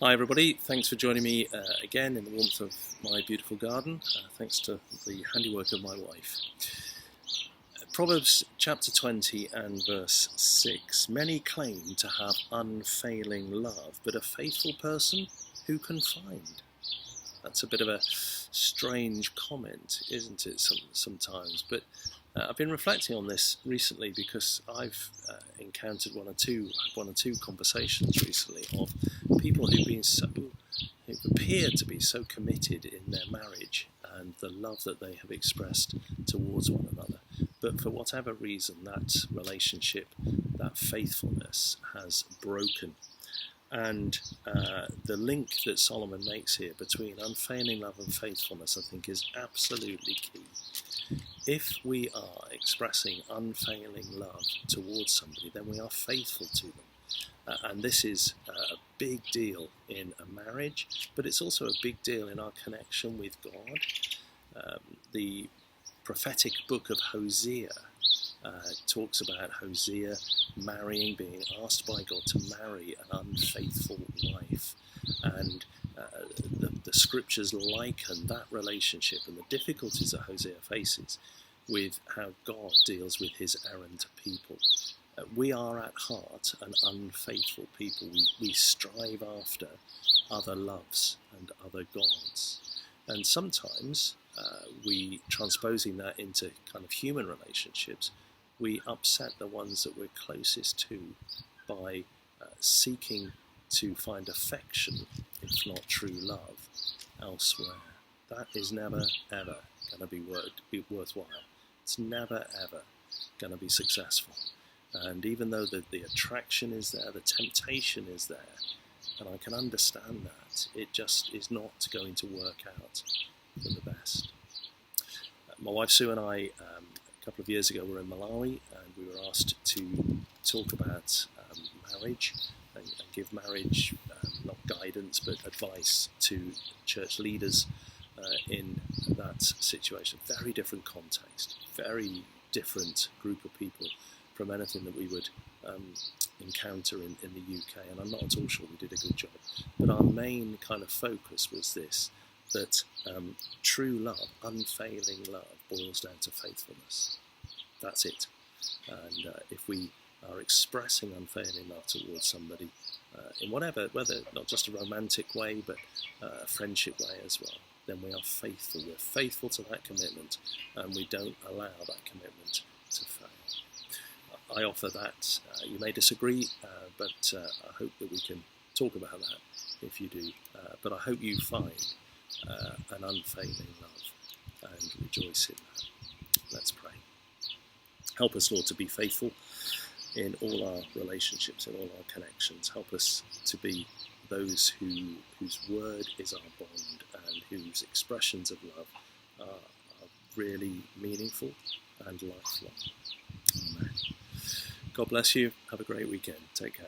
Hi everybody, thanks for joining me again in the warmth of my beautiful garden, thanks to the handiwork of my wife. Proverbs chapter 20 and verse 6. Many claim to have unfailing love, but a faithful person who can find? That's a bit of a strange comment, isn't it, sometimes? But I've been reflecting on this recently because I've encountered one or two conversations recently of people who appear to be so committed in their marriage and the love that they have expressed towards one another. But for whatever reason, that relationship, that faithfulness has broken. And the link that Solomon makes here between unfailing love and faithfulness, I think, is absolutely key. If we are expressing unfailing love towards somebody, then we are faithful to them. And this is a big deal in a marriage, but it's also a big deal in our connection with God. The prophetic book of Hosea talks about Hosea being asked by God to marry an unfaithful wife. And the scriptures liken that relationship and the difficulties that Hosea faces with how God deals with his errant people. We are at heart an unfaithful people. We strive after other loves and other gods. And sometimes we, transposing that into kind of human relationships, we upset the ones that we're closest to by seeking to find affection, if not true love, elsewhere. That is never, ever going to be worthwhile. It's never, ever going to be successful. And even though the attraction is there, the temptation is there, and I can understand that, it just is not going to work out for the best. My wife Sue and I, a couple of years ago, were in Malawi, and we were asked to talk about marriage and give marriage, not guidance, but advice to church leaders in that situation. Very different context, very different group of people from anything that we would encounter in the UK, and I'm not at all sure we did a good job. But our main kind of focus was this, that true love, unfailing love, boils down to faithfulness. That's it. And if we are expressing unfailing love towards somebody in whether not just a romantic way, but a friendship way as well, then we are faithful. We're faithful to that commitment, and we don't allow that commitment to fail. I offer that. You may disagree, but I hope that we can talk about that if you do. But I hope you find an unfailing love and rejoice in that. Let's pray. Help us, Lord, to be faithful in all our relationships, in all our connections. Help us to be those whose word is our bond and whose expressions of love are really meaningful and lifelong. Amen. God bless you. Have a great weekend. Take care.